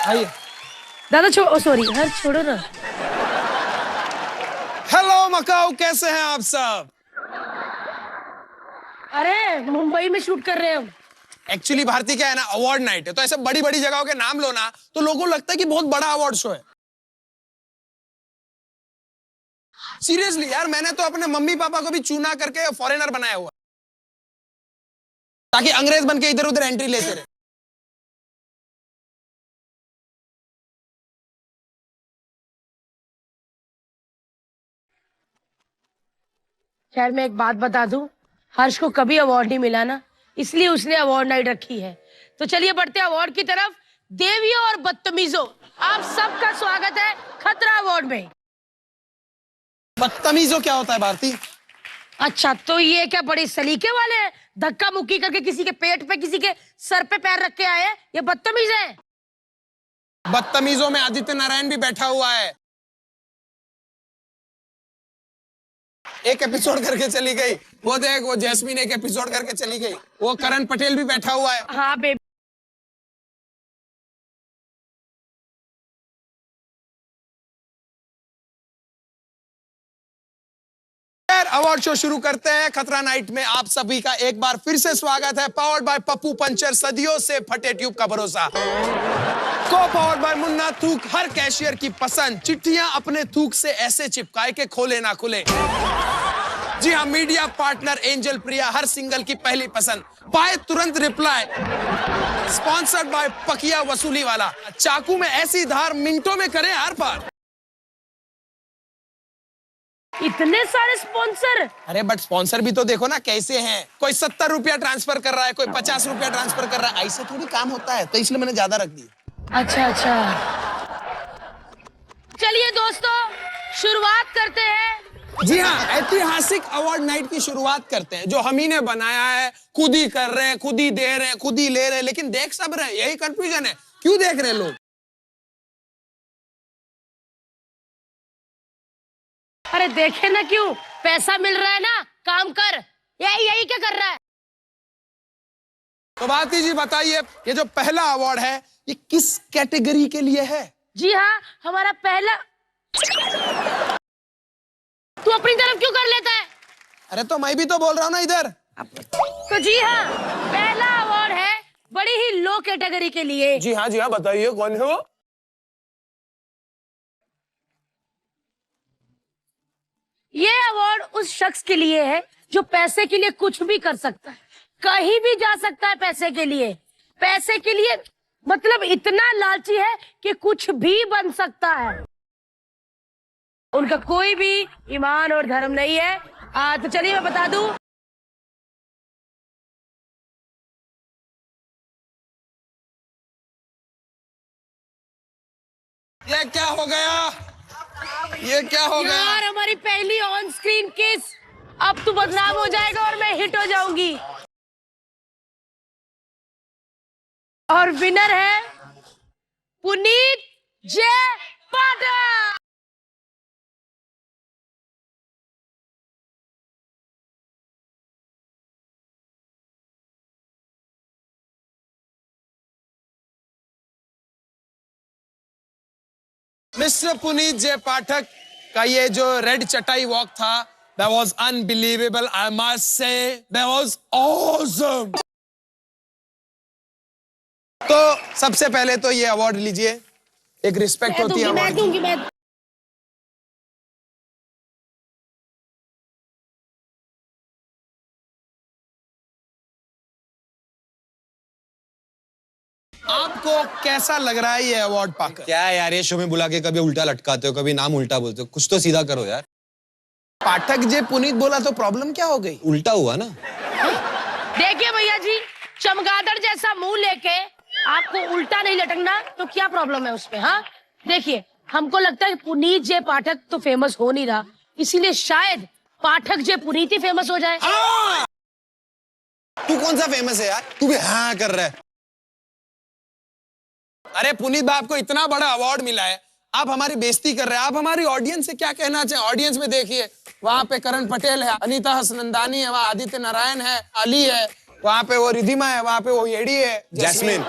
आइए। दादा सॉरी हर छोड़ो ना। हेलो मकाऊ, कैसे हैं आप सब? अरे मुंबई में शूट कर रहे हैं हम। एक्चुअली भारती क्या है ना, अवार्ड नाइट है, तो ऐसे बड़ी बड़ी जगहों के नाम लो ना तो लोगों को लगता है कि बहुत बड़ा अवार्ड शो है। सीरियसली यार, मैंने तो अपने मम्मी पापा को भी चुना करके फॉरेनर बनाया हुआ ताकि अंग्रेज बन के इधर उधर एंट्री लेते रहे। खैर मैं एक बात बता दूं, हर्ष को कभी अवार्ड नहीं मिला ना, इसलिए उसने अवार्ड नाइट रखी है। तो चलिए बढ़ते हैं अवार्ड की तरफ। देवियों और बदतमीजों, आप सबका स्वागत है खतरा अवार्ड में। बदतमीजों क्या होता है भारती? अच्छा तो ये क्या बड़े सलीके वाले हैं, धक्का मुक्की करके किसी के पेट पे किसी के सर पे पैर रख के आए हैं, ये बदतमीज है। बदतमीजों में आदित्य नारायण भी बैठा हुआ है। एक एपिसोड करके चली गई, वो देख वो जैस्मीन एक एपिसोड करके चली गई, वो करण पटेल भी बैठा हुआ है। हाँ बेबी। अवार्ड शो शुरू करते हैं। खतरा नाइट में आप सभी का एक बार फिर से स्वागत है। पावर्ड बाय पप्पू पंचर, सदियों से फटे ट्यूब का भरोसा। को पावर्ड बाय मुन्ना थूक, हर कैशियर की पसंद। चिट्ठियां अपने थूक से ऐसे चिपकाए के खोले ना खुले। जी हाँ, मीडिया पार्टनर एंजल प्रिया, हर सिंगल की पहली पसंद, पाए तुरंत रिप्लाई। स्पॉन्सर्ड बाय पकिया वसूली वाला, चाकू में ऐसी धार मिनटों में करे आर पार। इतने सारे स्पॉन्सर। अरे बट स्पॉन्सर भी तो देखो ना कैसे हैं। कोई 70 रुपया ट्रांसफर कर रहा है, कोई 50 रुपया ट्रांसफर कर रहा है। ऐसे थोड़ी काम होता है, तो इसलिए मैंने ज्यादा रख दी। अच्छा अच्छा, चलिए दोस्तों शुरुआत करते हैं। जी हाँ, ऐतिहासिक अवार्ड नाइट की शुरुआत करते हैं, जो हम ही ने बनाया है। खुद ही कर रहे हैं, खुद ही दे रहे हैं, खुद ही ले रहे हैं, लेकिन देख सब रहे, यही कंफ्यूजन है, क्यों देख रहे हैं लोग? अरे देखे ना क्यों, पैसा मिल रहा है ना, काम कर। यही यही क्या कर रहा है? तो भारती जी बताइए, ये जो पहला अवार्ड है ये किस कैटेगरी के लिए है? जी हाँ, हमारा पहला। तू अपनी तरफ क्यों कर लेता है? अरे तो मैं भी तो बोल रहा हूँ ना इधर। तो जी हाँ, पहला अवार्ड है बड़ी ही लो कैटेगरी के लिए। जी हाँ बताइए कौन है वो? ये अवार्ड उस शख्स के लिए है जो पैसे के लिए कुछ भी कर सकता है, कहीं भी जा सकता है पैसे के लिए। पैसे के लिए मतलब इतना लालची है कि कुछ भी बन सकता है। उनका कोई भी ईमान और धर्म नहीं है। तो चलिए मैं बता दूं, ये क्या हो गया? ये क्या हो गया? यार हमारी पहली ऑन स्क्रीन किस, अब तू बदनाम हो जाएगा और मैं हिट हो जाऊंगी। और विनर है पुनीत जय पाठक। मिस्टर पुनीत जय पाठक का ये जो रेड चटाई वॉक था, that was unbelievable, I must say, that was awesome। तो सबसे पहले तो ये अवार्ड लीजिए, एक रिस्पेक्ट होती है मैं दूंगी। आपको कैसा लग रहा है ये अवार्ड पाकर? क्या है यार, ये शो में बुला के कभी उल्टा लटकाते हो, कभी नाम उल्टा बोलते हो, कुछ तो सीधा करो यार। पाठक जे पुनीत बोला तो प्रॉब्लम क्या हो गई? उल्टा हुआ ना। देखिए भैया जी, चमगादड़ जैसा मुंह लेके आपको उल्टा नहीं लटकना तो क्या प्रॉब्लम है उसमें? हाँ देखिए, हमको लगता है पुनीत जय पाठक तो फेमस हो नहीं रहा, इसीलिए शायद पाठक जय पुनीत ही फेमस हो जाए। तू कौन सा फेमस है यार, तू भी हाँ कर रहा है। अरे पुनीत भाई, आपको इतना बड़ा अवार्ड मिला है, आप हमारी बेइज्जती कर रहे हैं। आप हमारी ऑडियंस से क्या कहना चाहें? ऑडियंस में देखिए, वहां पे करण पटेल है, अनीता हसनंदानी है, वहां आदित्य नारायण है, अली है, वहां पे वो रिधिमा है, वहां पे वो येडी है, जैस्मिन।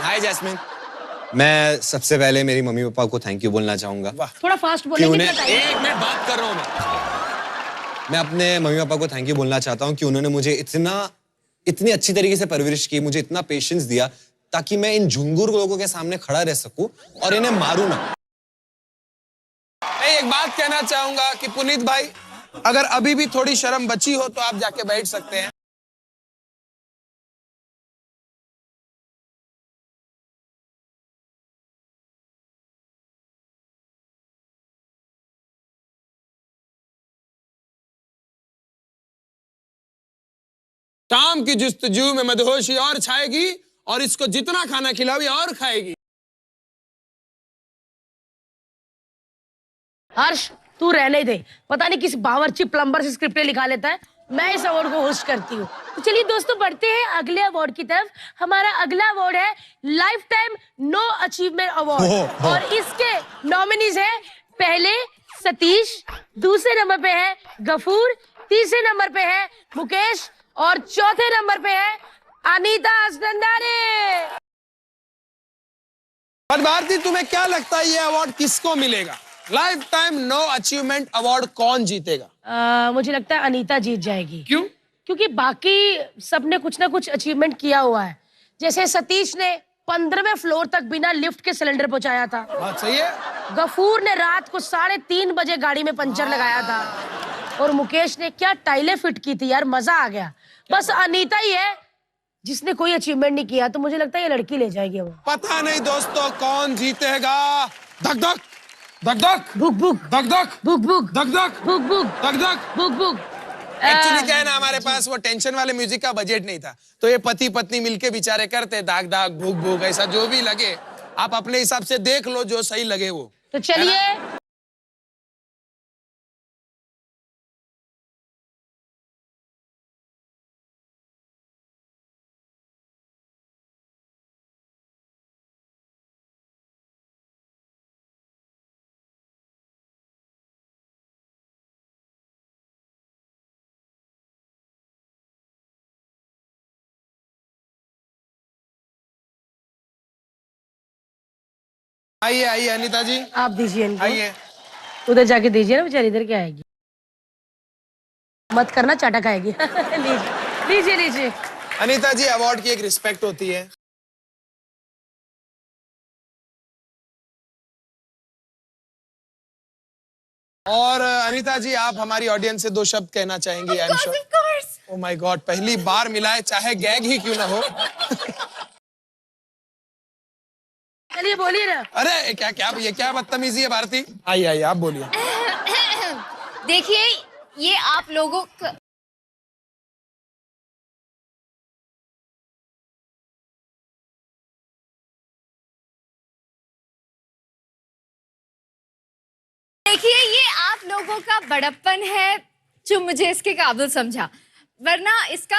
हाय जैस्मिन। मैं सबसे पहले मेरी मम्मी पापा को थैंक यू बोलना चाहूंगा। थोड़ा फास्ट कि बोलेंगे उन्हें तो बताइए। एक मिनट बात कर रहा हूं मैं अपने मम्मी पापा को थैंक यू बोलना चाहता हूँ कि उन्होंने मुझे इतनी अच्छी तरीके से परवरिश की, मुझे इतना पेशेंस दिया ताकि मैं इन झुंगुर लोगों के सामने खड़ा रह सकूं और इन्हें मारूं ना। मैं एक बात कहना चाहूंगा कि पुनीत भाई, अगर अभी भी थोड़ी शर्म बची हो तो आप जाके बैठ सकते हैं। शाम की जुस्तजू में मदहोशी और छाएगी और इसको जितना खाना खिलाओ ये और खाएगी। हर्ष, तू रहने दे। पता नहीं किस बावर्ची प्लम्बर से स्क्रिप्ट लिखा लेता है। मैं इस अवार्ड को होस्ट करती हूँ। तो चलिए दोस्तों, बढ़ते हैं अगले अवार्ड की तरफ। हमारा अगला अवार्ड है life time know achievement award और इसके नॉमिनीज है पहले सतीश, दूसरे नंबर पे है गफूर, तीसरे नंबर पे है मुकेश और चौथे नंबर पे है अनीता असदंदारे। भारती, तुम्हें क्या लगता है ये अवार्ड किसको मिलेगा? Life time know achievement award कौन जीतेगा? मुझे लगता है अनीता जीत जाएगी। क्यों? क्योंकि बाकी सबने कुछ ना कुछ अचीवमेंट किया हुआ है। जैसे सतीश ने 15वें फ्लोर तक बिना लिफ्ट के सिलेंडर पहुंचाया था। बात सही है। गफूर ने रात को 3:30 बजे गाड़ी में पंचर लगाया था और मुकेश ने क्या टाइलें फिट की थी यार, मजा आ गया। बस अनीता ही है जिसने कोई अचीवमेंट नहीं किया। तो मुझे लगता है ये लड़की ले जाएगी वो। पता नहीं दोस्तों कौन जीतेगा। धक धक धक धक भुक भुक धक धक भुक भुक धक धक भुक भुक धक धक। भुक भुक। एक्चुअली क्या है ना, हमारे पास वो टेंशन वाले म्यूजिक का बजट नहीं था, तो ये पति पत्नी मिलके बेचारे करते दाग दाग भूख भूख, ऐसा जो भी लगे आप अपने हिसाब से देख लो, जो सही लगे वो। तो चलिए आइए आइए अनीता जी, आप दीजिए इनको। आइए। उधर जाके दीजिए ना, बेचारी इधर क्या आएगी। मत करना, चाटा खाएगी। लीजिए लीजिए लीजिए। अनीता जी, अवार्ड की एक रिस्पेक्ट होती है। और अनीता जी, आप हमारी ऑडियंस से 2 शब्द कहना चाहेंगी? I am sure. Oh my God, पहली बार मिला है, चाहे गैग ही क्यों ना हो। चलिए बोलिए ना। अरे क्या क्या ये क्या बदतमीजी है भारती? आइए आइए आप बोलिए। देखिए, ये आप लोगों का देखिए, ये आप लोगों का बड़प्पन है जो मुझे इसके काबिल समझा, वरना इसके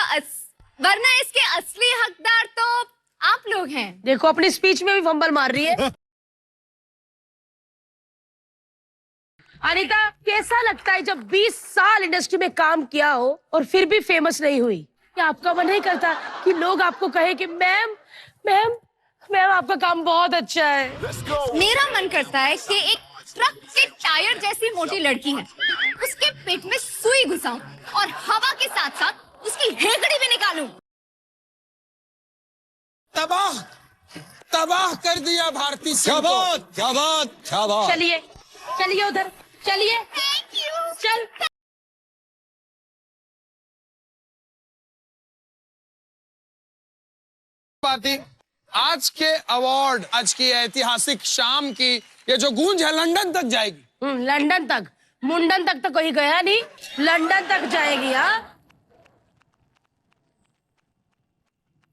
असली हकदार तो आप लोग हैं। देखो अपनी स्पीच में भी फंबल मार रही है। अनीता, कैसा लगता है जब 20 साल इंडस्ट्री में काम किया हो और फिर भी फेमस नहीं हुई? क्या आपका मन नहीं करता कि लोग आपको कहे कि मैम मैम मैम आपका काम बहुत अच्छा है? मेरा मन करता है कि एक ट्रक के टायर जैसी मोटी लड़की है, उसके पेट में सुई घुसाऊं और हवा के साथ साथ उसकी हेकड़ी भी निकालूं। तबाह तबाह कर दिया भारती सिंह को। शाबाश शाबाश शाबाश। चलिए चलिए उधर चलिए। Thank you. चल। भारती, आज के अवार्ड, आज की ऐतिहासिक शाम की ये जो गूंज है लंदन तक जाएगी। लंदन तक, मुंडन तक तो कोई गया नहीं, लंदन तक जाएगी। हाँ,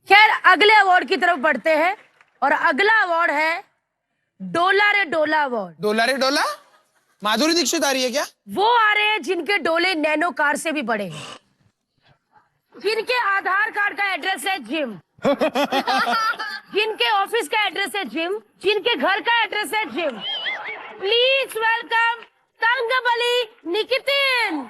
खैर अगले अवार्ड की तरफ बढ़ते हैं और अगला अवार्ड है डोला रे डोला अवार्ड। डोला रे डोला? माधुरी दीक्षित आ रही है क्या? वो आ रहे हैं जिनके डोले नैनो कार से भी बड़े हैं, जिनके आधार कार्ड का एड्रेस है जिम, जिनके ऑफिस का एड्रेस है जिम, जिनके घर का एड्रेस है gym. Please welcome Tangbali Nikitin.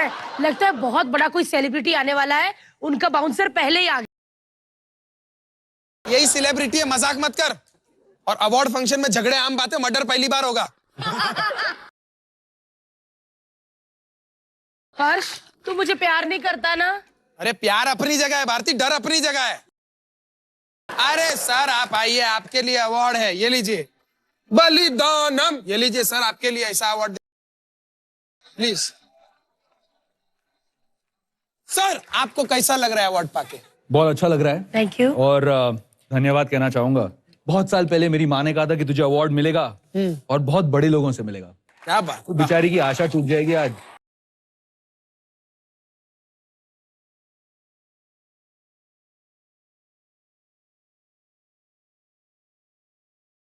है। लगता है बहुत बड़ा कोई सेलिब्रिटी आने वाला है, उनका बाउंसर पहले ही आ गया। यही सेलिब्रिटी है, मजाक मत कर। और अवार्ड फंक्शन में झगड़े आम बात है, मर्डर पहली बार होगा। हर्ष, तू मुझे प्यार नहीं करता ना? अरे प्यार अपनी जगह है भारती, डर अपनी जगह है। अरे सर आप आइए, आपके लिए अवार्ड है, ये लीजिए। बलिदानम, ये लीजिए सर, आपके लिए ऐसा अवार्ड प्लीज। सर आपको कैसा लग रहा है अवार्ड पाके? बहुत अच्छा लग रहा है। Thank you. और धन्यवाद कहना चाहूंगा। बहुत साल पहले मेरी माँ ने कहा था कि तुझे अवार्ड मिलेगा और बहुत बड़े लोगों से मिलेगा। क्या बात। तो बेचारी की आशा टूट जाएगी आज।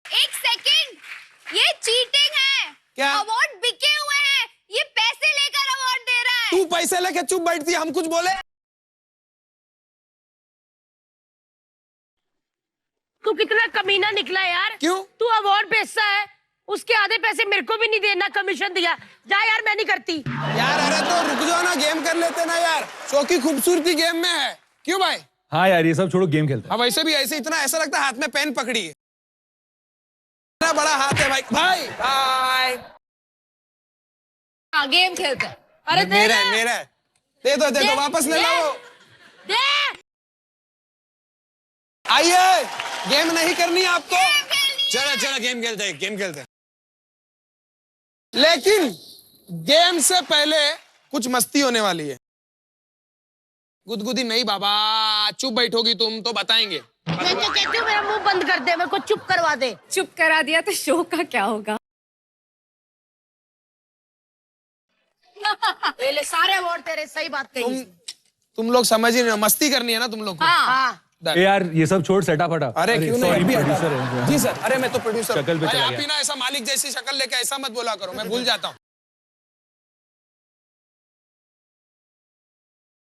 एक सेकंड, ये चीटिंग है। क्या? अवार्ड बिके हुए हैं, ये पैसे लेकर अवार्ड दे रहा है। तू पैसे लेके चुप बैठती है, हम कुछ बोले? तू कितना कमीना निकला यार। क्यों? तू अवार्ड बेचता है, उसके आधे पैसे मेरे को भी नहीं देना, कमीशन दिया। जा यार, मैं नहीं करती। यार अरे तो रुक जाओ ना, गेम कर लेते ना यार। शो की खूबसूरती गेम में है, क्यों भाई? हाँ यार, ये सब छोड़ो, गेम खेलते हैं। हाँ वैसे भी ऐसे इतना ऐसा लगता है हाथ में पेन पकड़ी है। इतना बड़ा हाथ है भाई। भाई भाई हाँ, गेम खेलते हैं। अरे दे मेरा ना। है, मेरा है। दे दो वापस ले लो। दे। आइए, गेम नहीं करनी है आपको? चलो चलो गेम खेलते हैं, गेम खेलते हैं। लेकिन गेम से पहले कुछ मस्ती होने वाली है। गुदगुदी नहीं बाबा, चुप बैठोगी तुम तो बताएंगे। मैं तो कहती हूँ मेरा मुंह बंद कर दे, मेरे को चुप करवा दे। चुप करा दिया तो शो का क्या होगा? पहले सारे अवार्ड तेरे, सही बात कही। तुम लोग समझ ही नहीं हो, मस्ती करनी है ना तुम लोग को। हाँ। ए यार, ये सब छोड़, सेटा फटा। अरे क्यों नहीं, सॉरी, अभी प्रोड्यूसर हटा। है। जी सर, अरे मैं तो प्रोड्यूसर शक्ल पे भाई, चला आप गया। ही ना ऐसा मालिक जैसी शक्ल लेके ऐसा मत बोला करो, मैं भूल जाता हूँ।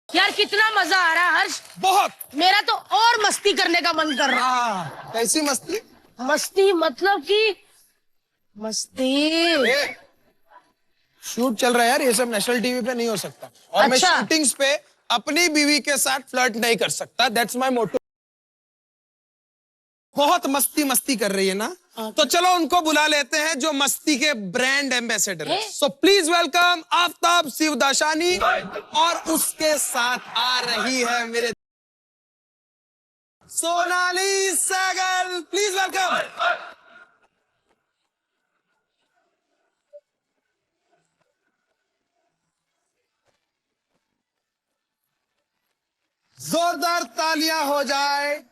यार कितना मजा आ रहा है हर्ष। बहुत। मेरा तो और मस्ती करने का मन कर रहा कैसी मस्ती? है। मस्ती मतलब कि मस्ती। शूट चल रहा है यार, ये सब नेशनल टीवी पे नहीं हो सकता। और मैं अच्छा। शूटिंग्स पे अपनी बीवी के साथ फ्लर्ट नहीं कर सकता, दैट्स माय मोटो। बहुत मस्ती कर रही है ना, तो चलो उनको बुला लेते हैं जो मस्ती के ब्रांड एम्बेसडर है। So please welcome Aftab Shivdasani, और उसके साथ आ रही है मेरे सोनाली सहगल। Please welcome. जोरदार तालियां हो जाए।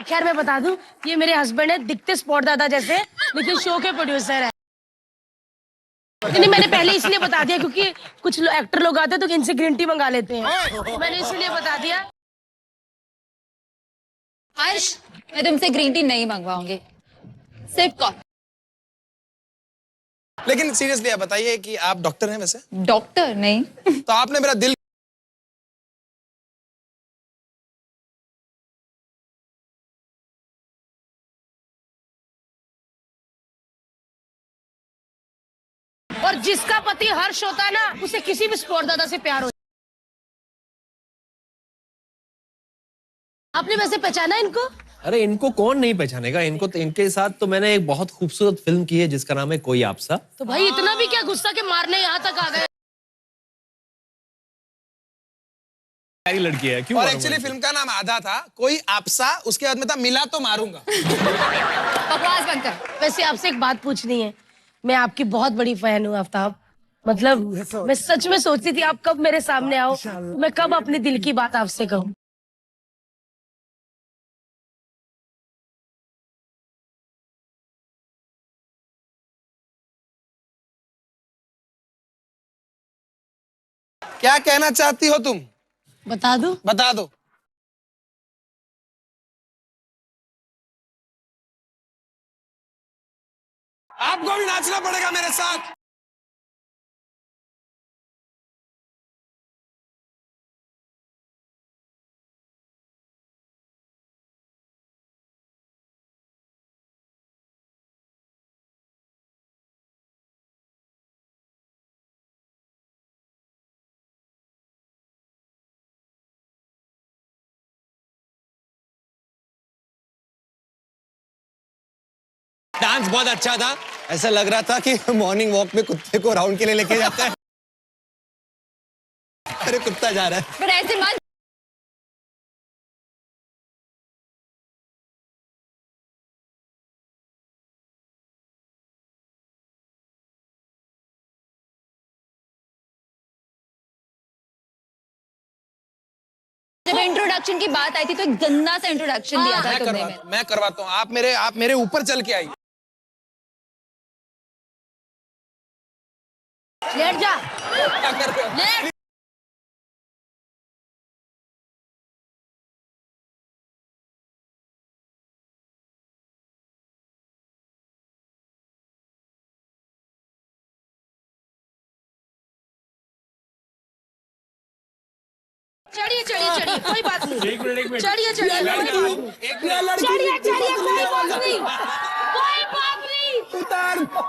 खैर मैं बता दूं, ये मेरे हस्बैंड है, दिखते स्पॉट दादा जैसे, लेकिन शो के प्रोड्यूसर है। नहीं, मैंने पहले इसलिए बता दिया क्योंकि कुछ एक्टर लोग आते हैं तो इनसे ग्रीन टी मंगा लेते हैं, तो मैंने इसलिए बता दिया। हर्ष, मैं तुमसे ग्रीन टी नहीं मंगवाऊंगी, सिर्फ कॉफी। लेकिन सीरियसली आप बताइए कि आप डॉक्टर हैं वैसे? डॉक्टर नहीं। तो आपने मेरा दिल और जिसका पति हर्ष होता है ना, उसे किसी भी स्पॉट दादा से प्यार हो। आपने वैसे पहचाना इनको? अरे इनको कौन नहीं पहचानेगा, इनको तो, इनके साथ तो मैंने एक बहुत खूबसूरत फिल्म की है जिसका नाम है कोई आपसा। तो भाई इतना भी क्या गुस्सा के मारने यहाँ तक आ गए? प्यारी लड़की है, क्यों और मारूंगा एक्चुअली इनको? फिल्म का नाम आधा था कोई आपसा, उसके बाद में था मिला तो मारूंगा। बकवास बंद कर। वैसे आपसे एक बात पूछनी है, मैं आपकी बहुत बड़ी फैन हूँ आफ्ताब। मतलब मैं सच में सोचती थी आप कब मेरे सामने आओ, मैं कब अपने दिल की बात आपसे कहूँ। क्या कहना चाहती हो तुम? बता दूं? बता दो। आपको भी नाचना पड़ेगा मेरे साथ। डांस बहुत अच्छा था। ऐसा लग रहा था कि मॉर्निंग वॉक में कुत्ते को राउंड के लिए लेके जाते हैं। अरे कुत्ता जा रहा है। पर ऐसे मत। जब इंट्रोडक्शन की बात आई थी तो एक गंदा सा इंट्रोडक्शन दिया था तुमने मेरे। मैं करवाता हूँ। आप मेरे ऊपर चल के आइए। लेट जा। क्या कर रहे हो? लेट। चढ़िए चढ़िए चढ़िए, कोई बात नहीं। एक मिनट चढ़िए चढ़िए, चढ़िए चढ़िए, कोई बात नहीं, कोई बात नहीं। उतार दो।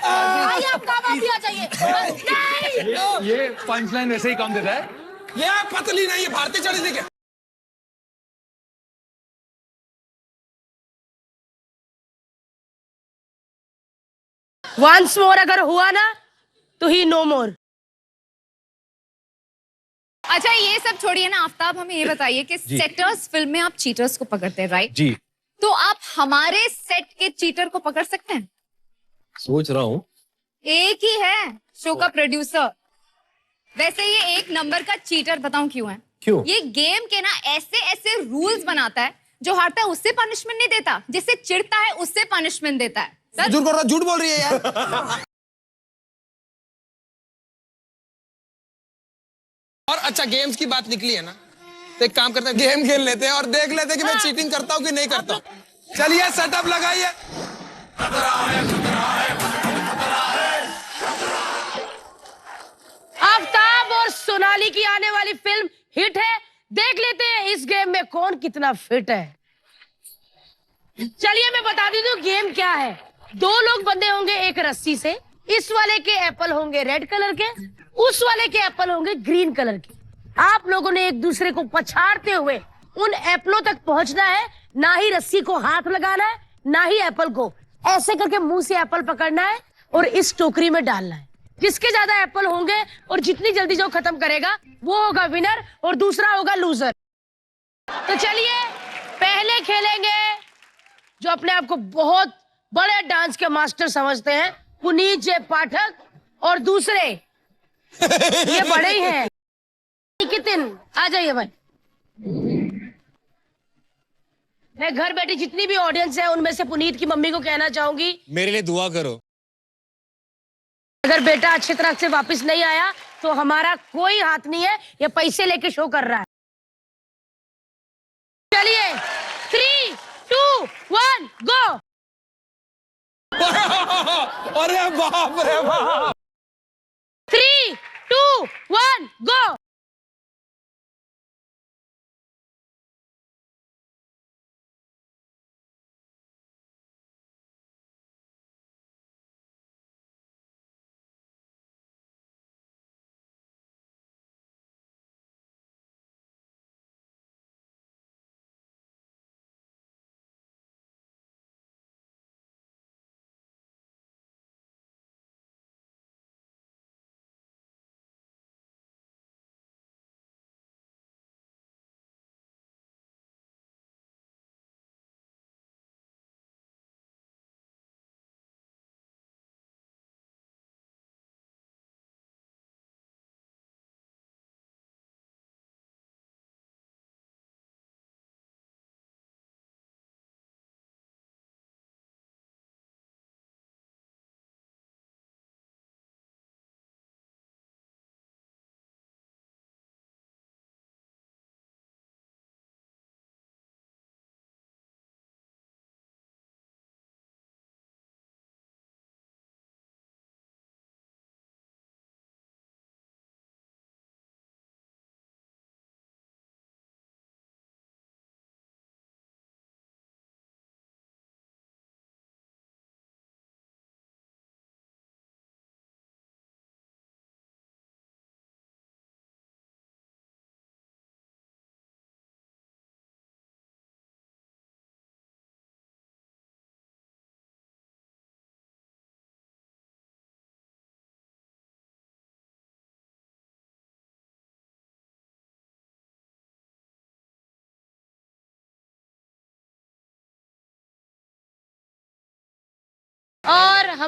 आइए, आप काम भी आ जाइए। नहीं। ये पंच लाइन वैसे ही काम देता है। ये पतली नहीं है, भारतीय चढ़ी थी क्या? वंस मोर अगर हुआ ना तो ही नो मोर। अच्छा ये सब छोड़िए ना, आफ्ताब हमें ये बताइए कि सेटर्स फिल्म में आप चीटर्स को पकड़ते हैं, राइट? जी। तो आप हमारे सेट के चीटर को पकड़ सकते हैं? सोच रहा हूँ। एक ही है शो का प्रोड्यूसर। वैसे ये एक नंबर का चीटर, बताऊं क्यों है? क्यों? ये गेम के ना ऐसे ऐसे रूल्स बनाता है, जो हारता है उससे पनिशमेंट नहीं देता, जिससे चिढ़ता है उससे पनिशमेंट देता है। सर झूठ बोल रही है यार। और अच्छा, गेम्स की बात निकली है ना, तो एक काम करते हैं, गेम खेल लेते हैं और देख लेते हैं कि मैं चीटिंग करता हूँ कि नहीं करता हूँ। चलिए सेटअप लगाइए। आफ्ताब और सोनाली की आने वाली फिल्म हिट है। देख लेते हैं इस गेम में कौन कितना फिट है। चलिए मैं बता दी दूं गेम क्या है। दो लोग बंधे होंगे एक रस्सी से। इस वाले के एप्पल होंगे रेड कलर के, उस वाले के एप्पल होंगे ग्रीन कलर के। आप लोगों ने एक दूसरे को पछाड़ते हुए उन एप्पलों तक पहुंचना है। ना ही रस्सी को हाथ लगाना है, ना ही एप्पल को। ऐसे करके मुंह से एप्पल पकड़ना है और इस टोकरी में डालना है। जिसके ज्यादा एप्पल होंगे और जितनी जल्दी जो खत्म करेगा वो होगा विनर और दूसरा होगा लूजर। तो चलिए पहले खेलेंगे जो अपने आप को बहुत बड़े डांस के मास्टर समझते हैं, पुनीत जे पाठक, और दूसरे ये बड़े ही हैं, निकितिन। आ जाइए भाई। मैं घर बैठी जितनी भी ऑडियंस है उनमें से पुनीत की मम्मी को कहना चाहूंगी, मेरे लिए दुआ करो। अगर बेटा अच्छी तरह से वापस नहीं आया तो हमारा कोई हाथ नहीं है, ये पैसे लेके शो कर रहा है। चलिए 3, 2, 1 गो। अरे बाप रे बाप। 3, 2, 1 गो।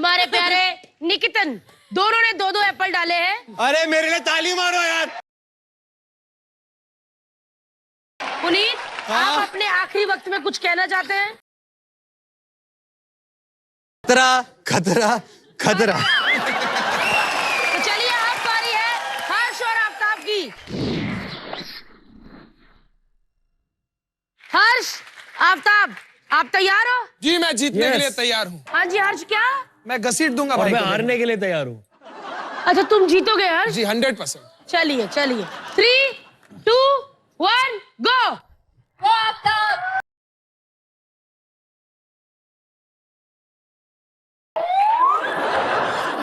हमारे प्यारे निकितन, दोनों ने 2-2 एप्पल डाले हैं। अरे मेरे लिए ताली मारो यार। पुनीत, आप अपने आखिरी वक्त में कुछ कहना चाहते हैं? खतरा खतरा खतरा। तो चलिए, अब बारी है हर्ष और आफ्ताब की। हर्ष, आफ्ताब, आप तैयार हो? जी मैं जीतने Yes. के लिए तैयार हूँ। हाँ जी हर्ष, क्या? मैं घसीट दूंगा और भाई मैं को। हारने के लिए तैयार हूँ। अच्छा, तुम जीतोगे हर्ष? जी 100%। चलिए चलिए, 3, 2, 1, गो।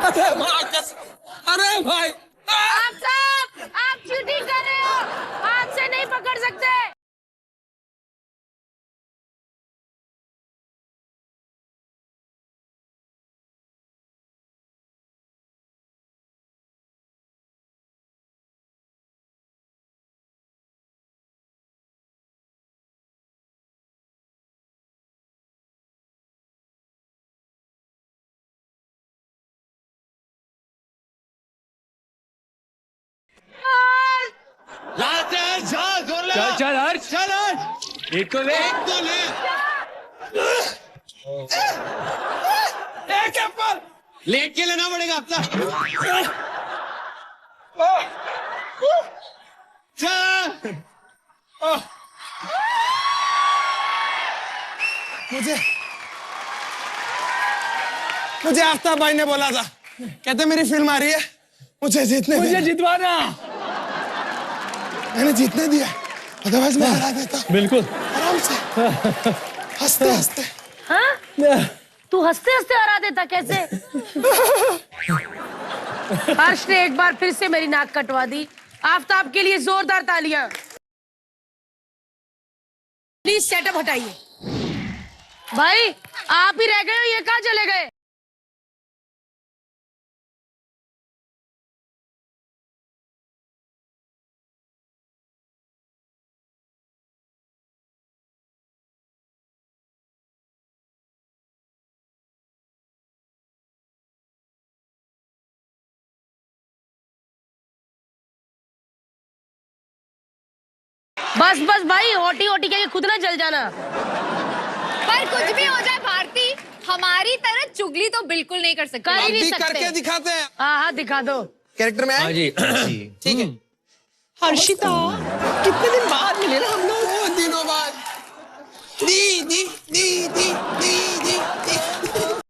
अरे माँ कसम। अरे भाई आफ्ताब, आप चीटिंग कर रहे हो, हाथ से नहीं पकड़ सकते। चल चल हर्ष, चल हर्ष। एक तो ले। एक तो ले। एक एप्पल। लेट के लेना पड़ेगा अपना। चल। मुझे आफ्ताब भाई ने बोला था, कहते मेरी फिल्म आ रही है, मुझे जीतने मुझे दे। जितवाना। मैंने जीतने दिया, अदरवाइज मैं हरा देता। बिल्कुल। आराम से, हंसते हंसते। हाँ? तू हंसते हंसते हरा देता कैसे? हर्ष ने एक बार फिर से मेरी नाक कटवा दी। आफ्ताब के लिए जोरदार तालियां। प्लीज सेटअप हटाइए। भाई, आप ही रह गए हो, ये कहाँ चले गए? बस बस भाई, ओटी ओटी के खुद ना जल जाना। पर कुछ भी हो जाए भारती, हमारी तरह चुगली तो बिल्कुल नहीं कर सकती। कर ही नहीं अभी सकते। करके दिखाते हैं। हाँ हाँ, दिखा दो। कैरेक्टर में हाँ आए? जी। ठीक है। हर्षिता, कितने दिन बाद मिले ना हम लोग। बहुत दिनों बाद। दी दी दी दी दी दी दी।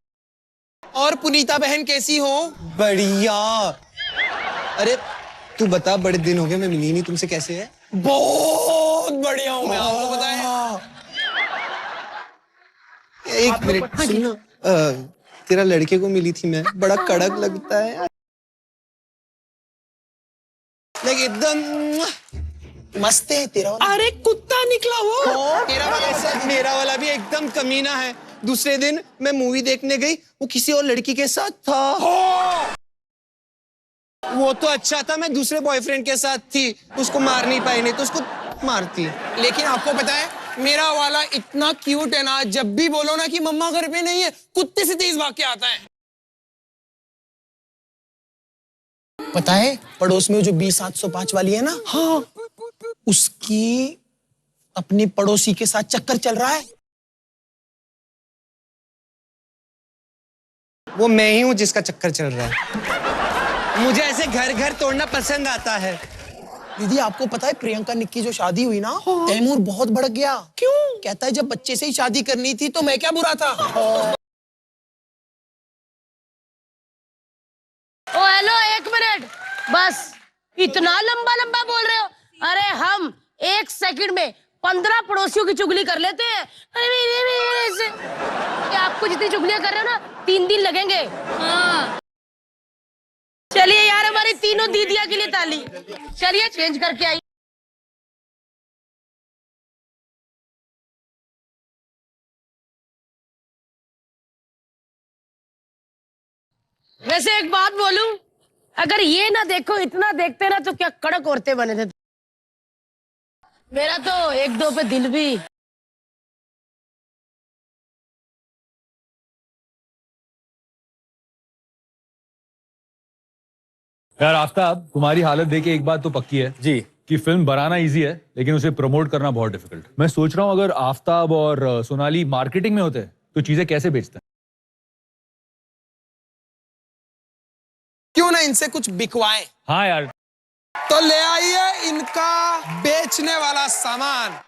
और पुनीता बहन कैसी हो? बढ़िया। अरे तू बता, बड़े दिन हो गए, मैं मिली नहीं तुमसे, कैसे है? बहुत बढ़िया हूँ मैं, आपको बताया। एक मिनट सुनना, तेरा लड़के को मिली थी मैं, बड़ा कड़क लगता है यार। लेकिन एकदम मस्त है तेरा वाला। अरे कुत्ता निकला वो। तेरा वाला ऐसा है। मेरा वाला भी एकदम कमीना है। दूसरे दिन मैं मूवी देखने गई, वो किसी और लड़की के साथ था। वो तो अच्छा था, मैं दूसरे बॉयफ्रेंड के साथ थी, उसको मार नहीं पाई, नहीं तो उसको मारती। लेकिन आपको पता है, मेरा वाला इतना क्यूट है ना, जब भी बोलो ना कि मम्मा घर पे नहीं है, कुत्ते से तेज भाग के आता है। पता है, पड़ोस में जो B705 वाली है ना, हाँ, उसकी अपने पड़ोसी के साथ चक्कर चल रहा है। वो मैं ही हूँ जिसका चक्कर चल रहा है। मुझे ऐसे घर घर तोड़ना पसंद आता है। दीदी, आपको पता है प्रियंका निक्की जो शादी हुई ना, तैमूर बहुत भड़क गया। क्यों? कहता है जब बच्चे से ही शादी करनी थी तो मैं क्या बुरा था। ओ हेलो, 1 मिनट बस। इतना लंबा लंबा बोल रहे हो? अरे हम 1 सेकंड में 15 पड़ोसियों की चुगली कर लेते हैं। अरे मेरे से क्या आपको जितनी चुगलियां कर रहे हो ना, 3 दिन लगेंगे। हाँ। चलिए यार, हमारी तीनों दीदिया के लिए ताली। चलिए चेंज करके आई। वैसे एक बात बोलूं, अगर ये ना देखो, इतना देखते ना, तो क्या कड़क औरतें बने थे। मेरा तो 1-2 पे दिल भी यार आफ्ताब, तुम्हारी हालत देख के एक बात तो पक्की है जी। कि फिल्म बनाना इजी है लेकिन उसे प्रमोट करना बहुत डिफिकल्ट। मैं सोच रहा हूँ अगर आफ्ताब और सोनाली मार्केटिंग में होते तो चीजें कैसे बेचते हैं। क्यों ना इनसे कुछ बिकवाएं। हाँ यार, तो ले आइए इनका बेचने वाला सामान।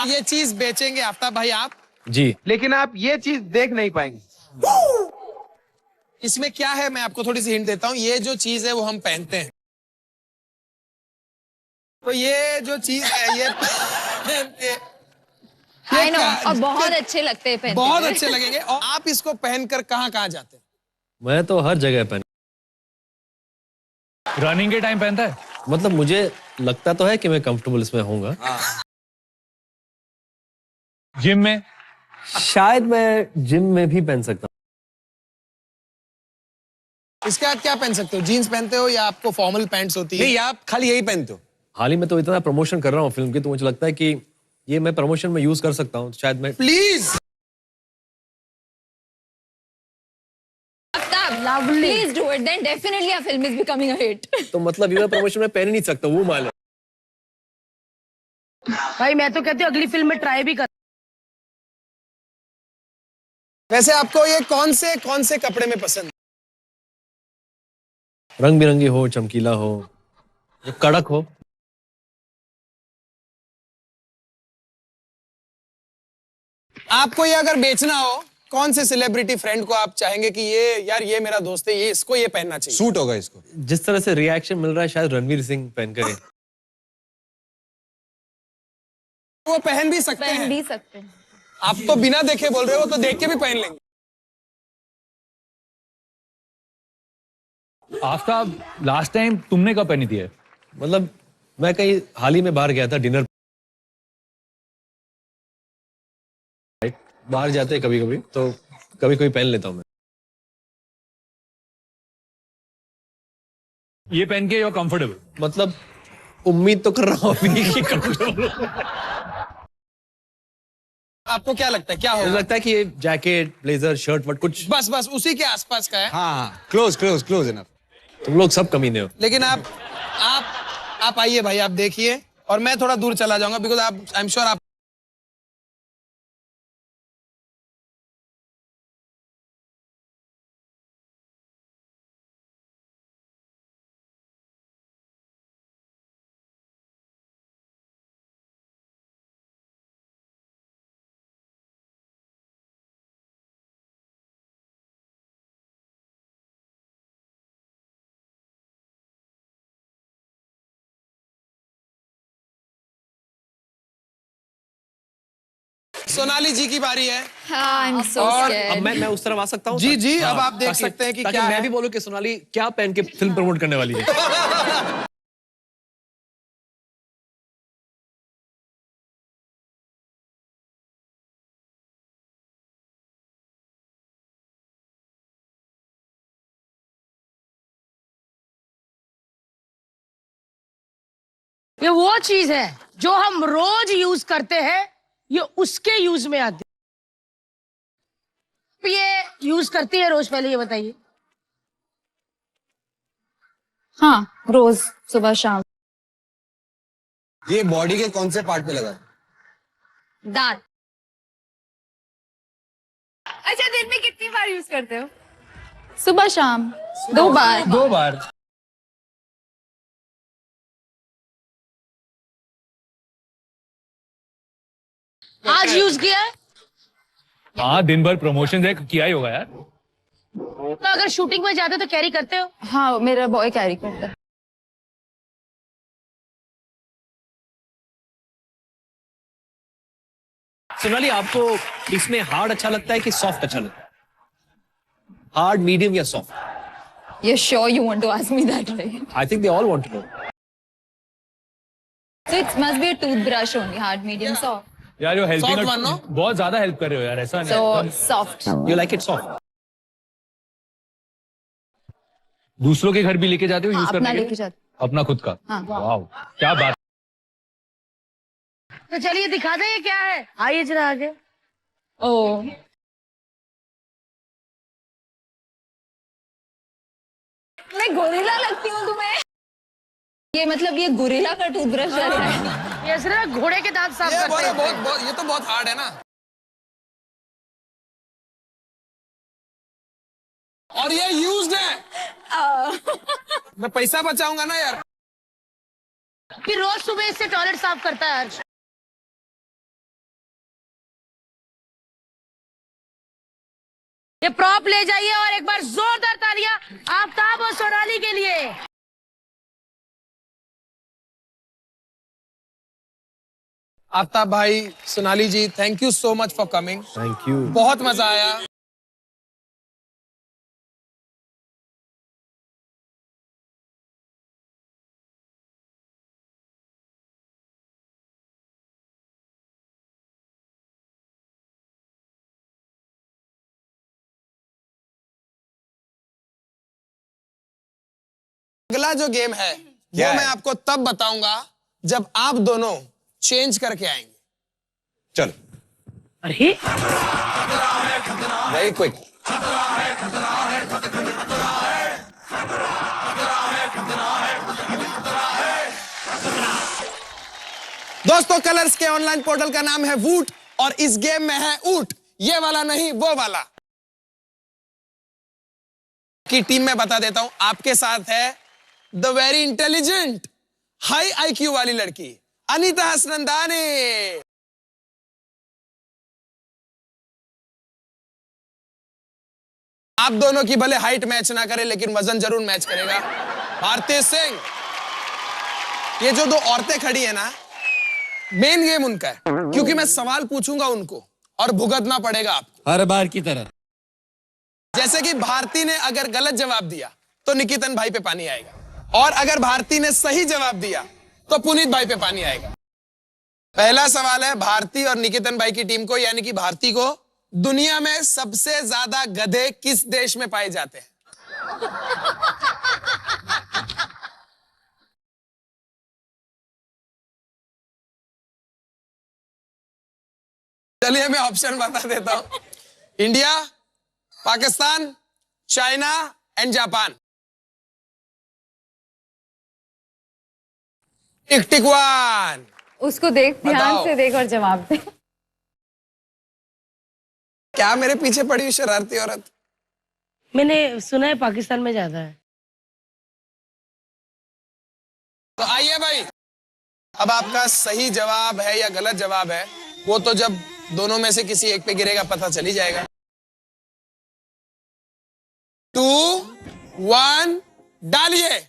ये चीज बेचेंगे आफ्ताब भाई आप, जी। लेकिन आप ये चीज देख नहीं पाएंगे। इसमें क्या है मैं आपको थोड़ी सी हिंट देता हूं। ये जो चीज है वो हम पहनते हैं। तो ये जो चीज है ये पहनते हैं। आई नो, और बहुत अच्छे लगते हैं पहनते बहुत हुए। अच्छे लगेंगे। और आप इसको पहनकर कहां कहां जाते हैं? मैं तो हर जगह पहन, रनिंग के टाइम पहनता है। मतलब मुझे लगता तो है कि मैं कंफर्टेबल इसमें होऊंगा। जिम में शायद मैं जिम में भी पहन सकता हूँ। इसके बाद क्या पहन सकते हो? जीन्स पहनते हो या आपको फॉर्मल पैंट्स होती है? नहीं, आप खाली यही पहनते हो। हाल ही में तो इतना प्रमोशन कर रहा हूँ फिल्म की, तो मुझे लगता है कि ये मैं प्रमोशन में यूज कर सकता हूँ। शायद मैं please Please do it, then definitely our film is becoming a hit. तो मतलब ये प्रमोशन में पहन ही नहीं सकता, वो माल है। भाई मैं तो कहती हूँ अगली फिल्म में ट्राई भी कर। वैसे आपको ये कौन से कपड़े में पसंद? रंग बिरंगी हो, चमकीला हो, जो कड़क हो। आपको ये अगर बेचना हो, कौन से सेलिब्रिटी फ्रेंड को आप चाहेंगे कि ये यार ये मेरा दोस्त है, ये इसको ये पहनना चाहिए? सूट होगा इसको। जिस तरह से रिएक्शन मिल रहा है, शायद रणवीर सिंह पहन कर वो पहन भी सकते पहन हैं। भी सकते हैं। आप तो बिना देखे बोल रहे हो, तो देख के भी पहन लेंगे। आफ्ताब, लास्ट टाइम तुमने कब पहनी थी? मतलब मैं कहीं हाल ही में बाहर गया था डिनर, बाहर जाते हैं कभी कभी, तो कभी कभी पहन लेता हूं मैं। ये पहन के यू कंफर्टेबल? मतलब उम्मीद तो कर रहा हूँ अभी कि comfortable हो। आपको क्या लगता है क्या मुझे होगा? लगता है कि ये जैकेट, ब्लेजर, शर्ट, वट कुछ बस उसी के आसपास का है। हाँ, क्लोज इनफ। तुम लोग सब कमीने हो। लेकिन आप आइए भाई, आप देखिए, और मैं थोड़ा दूर चला जाऊंगा बिकॉज आप आई एम श्योर आप सोनाली जी की बारी है। हाँ, I'm so और scared. अब मैं उस तरफ आ सकता हूँ? जी, जी, अब आप देख ताकि- सकते हैं कि ताकि क्या मैं है। भी बोलूँ कि सोनाली क्या पहन के फिल्म प्रमोट करने वाली है। ये वो चीज है जो हम रोज यूज करते हैं, ये उसके यूज में आती है। ये यूज करती है रोज, पहले ये बताइए। हाँ, रोज सुबह शाम। ये बॉडी के कौन से पार्ट पे लगा? दांत। अच्छा, दिन में कितनी बार यूज करते हो? सुबह शाम 2 बार। 2 बार। आज यूज किया है हाँ, दिन भर प्रमोशन किया ही होगा यार। तो अगर शूटिंग में जाते तो कैरी करते हो? हाँ, मेरा बॉय कैरी करता है। सोनाली, आपको इसमें हार्ड अच्छा लगता है कि सॉफ्ट अच्छा लगता है? हार्ड, मीडियम या soft? You're sure you want to ask me that, right? I think they all want to know. So it must be a toothbrush only, hard, medium, soft. यार यो helping Soft one, no? बहुत ज्यादा help कर रहे हो यार, ऐसा नहीं। So soft. You like it soft? दूसरों के घर भी लेके जाते हो यूज अपना करने के लेके लिए? जाते। अपना खुद का? हाँ। वाह, क्या बात। तो चलिए दिखा दे ये क्या है। आइए जरा आगे। ओ मैं गोरिल्ला लगती हूँ तुम्हें? ये मतलब ये गोरिल्ला का टूथब्रश जैसा है। ये सिर्फ घोड़े के दांत साफ ये करते हैं। बहुत ये तो बहुत हार्ड है ना। और ये यूज्ड है। मैं पैसा बचाऊंगा ना यार। फिर रोज सुबह इससे टॉयलेट साफ करता है हर्ष। ये प्रॉप ले जाइए और एक बार जोरदार तालियां आफ्ताब और सोनाली के लिए। आफ्ताब भाई, Sonali ji, thank you so much for coming. Thank you. बहुत मजा आया। अगला जो गेम है वो मैं आपको तब बताऊंगा जब आप दोनों चेंज करके आएंगे। चल अरे वेरी क्विक। दोस्तों, कलर्स के ऑनलाइन पोर्टल का नाम है वूट और इस गेम में है ऊट। ये वाला नहीं, वो वाला। की टीम में बता देता हूं, आपके साथ है the very intelligent high IQ वाली लड़की अनीता हसनंदानी। आप दोनों की भले हाइट मैच ना करे लेकिन वजन जरूर मैच करेगा। भारती सिंह। ये जो दो औरतें खड़ी है ना, मेन गेम उनका है, क्योंकि मैं सवाल पूछूंगा उनको और भुगतना पड़ेगा आपको हर बार की तरह। जैसे कि भारती ने अगर गलत जवाब दिया तो निकितन भाई पे पानी आएगा, और अगर भारती ने सही जवाब दिया तो पुनीत भाई पे पानी आएगा। पहला सवाल है भारती और निकितन भाई की टीम को, यानी कि भारती को, दुनिया में सबसे ज्यादा गधे किस देश में पाए जाते हैं? चलिए मैं ऑप्शन बता देता हूं। India, Pakistan, China and Japan. Tick tick one. उसको देख, ध्यान बताओ। से देख और जवाब दे। क्या मेरे पीछे पड़ी हुई शरारती औरत? मैंने सुना है पाकिस्तान में ज्यादा है। तो आइए भाई, अब आपका सही जवाब है या गलत जवाब है वो तो जब दोनों में से किसी एक पे गिरेगा पता चल ही जाएगा। 2, 1 डालिए।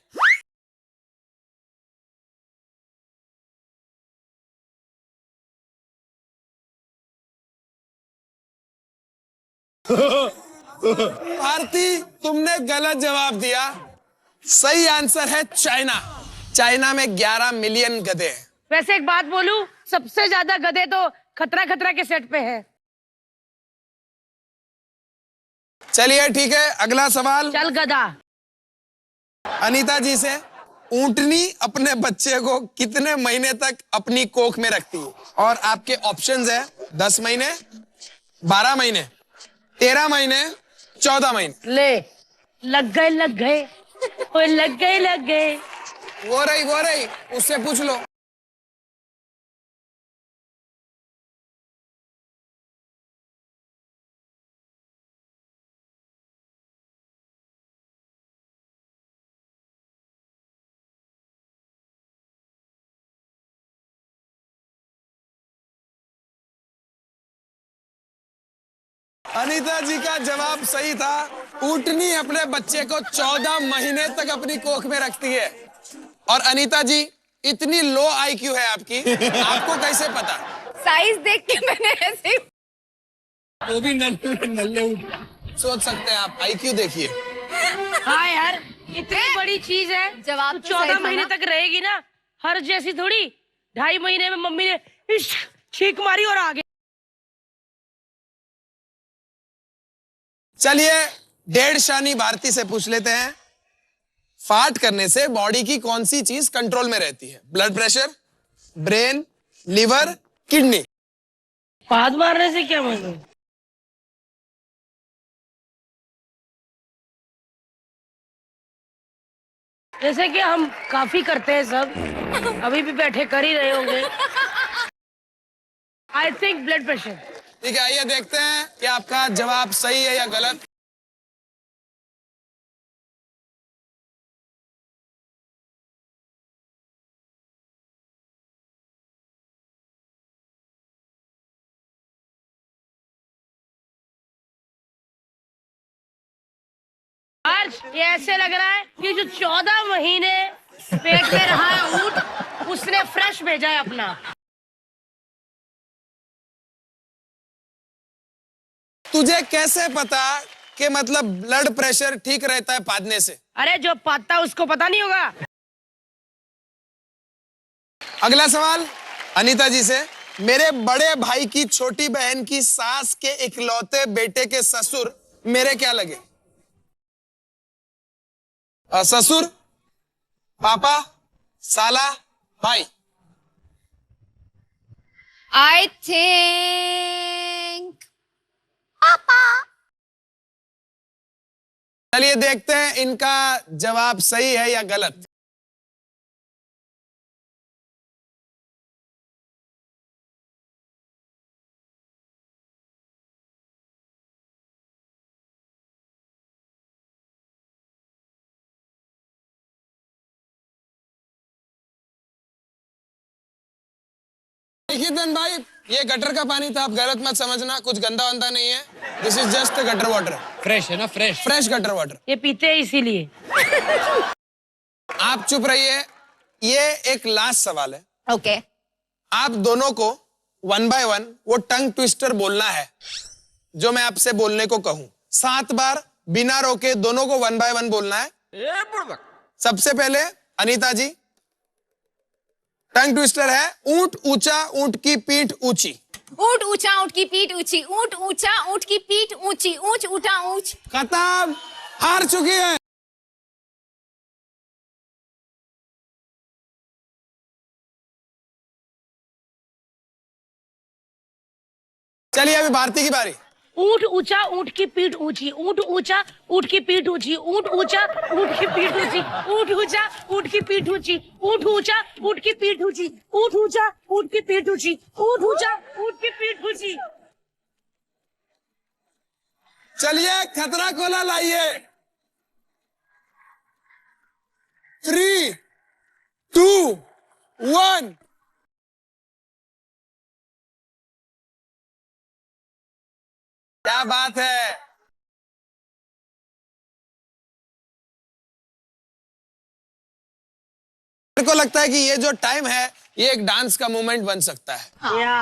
भारती, तुमने गलत जवाब दिया। सही आंसर है चाइना। चाइना में 11 मिलियन गधे हैं। वैसे एक बात बोलूं, सबसे ज्यादा गधे तो खतरा खतरा के सेट पे है। चलिए ठीक है, अगला सवाल चल गधा। अनीता जी से। ऊंटनी अपने बच्चे को कितने महीने तक अपनी कोख में रखती है? और आपके ऑप्शंस है 10 महीने, 12 महीने, 13 महीने, 14 महीने। ले, लग गए ओए लग गए। वो रही, उससे पूछ लो। अनीता जी का जवाब सही था। ऊंटनी अपने बच्चे को 14 महीने तक अपनी कोख में रखती है। और अनीता जी, इतनी लो आईक्यू है आपकी, आपको कैसे पता? साइज देख के मैंने ऐसे वो भी नल्ले उठ। सोच सकते हैं आप, आईक्यू देखिए। हाँ यार, इतनी बड़ी चीज है। जवाब तो 14 सही था महीने ना? तक रहेगी ना, हर जैसी थोड़ी। 2.5 महीने में मम्मी ने इश्क छींक मारी और आ गया। चलिए डेढ़ शानी भारती से पूछ लेते हैं। फार्ट करने से बॉडी की कौन सी चीज कंट्रोल में रहती है? Blood pressure, brain, liver, kidney. पाद मारने से क्या मतलब? जैसे कि हम काफी करते हैं सब, अभी भी बैठे कर ही रहे होंगे। I think blood pressure. ठीक है, आइए देखते हैं कि आपका जवाब सही है या गलत। आज ये ऐसे लग रहा है कि जो 14 महीने पेट में रहा है ऊंट, उसने फ्रेश भेजा है अपना। तुझे कैसे पता कि मतलब ब्लड प्रेशर ठीक रहता है पादने से? अरे जो पाता उसको पता नहीं होगा। अगला सवाल अनीता जी से। मेरे बड़े भाई की छोटी बहन की सास के इकलौते बेटे के ससुर मेरे क्या लगे? ससुर, पापा, साला, भाई। आई थिंक चलिए देखते हैं इनका जवाब सही है या गलत। धन भाई, ये गटर का पानी था, आप गलत मत समझना, कुछ गंदा वंदा नहीं है। This is just gutter water. Fresh है ना, फ्रेश। Fresh gutter water. ये पीते हैं इसीलिए। आप चुप रहिए। ये एक लास्ट सवाल है। ओके। आप दोनों को 1 बाय 1 वो टंग ट्विस्टर बोलना है जो मैं आपसे बोलने को कहूं। 7 बार बिना रोके दोनों को 1 बाय 1 बोलना है। सबसे पहले अनीता जी, टंग ट्विस्टर है ऊंट ऊंचा ऊंट की पीठ ऊंची। ऊंट ऊंचा ऊंट की पीठ ऊंची, ऊंट ऊंचा ऊंट की पीठ ऊंची, ऊंच ऊंटा ऊंच। खत्म, हार चुकी है। चलिए अभी भारती की बारी। ऊंट ऊंचा ऊंट की पीठ ऊंची, ऊंट ऊंचा ऊंट की पीठ ऊंची, ऊंट ऊंचा ऊंट की पीठ ऊंची, ऊंट ऊंचा ऊंट की पीठ ऊंची, ऊंट ऊंचा ऊंट की पीठ ऊंची, ऊंट ऊंचा ऊंट की पीठ ऊंची, ऊंट ऊंचा ऊंट की पीठ ऊंची। चलिए खतरा कोला लाइए। 3, 2, 1। क्या बात है। मेरे को लगता है कि ये जो टाइम है ये एक डांस का मोमेंट बन सकता है। या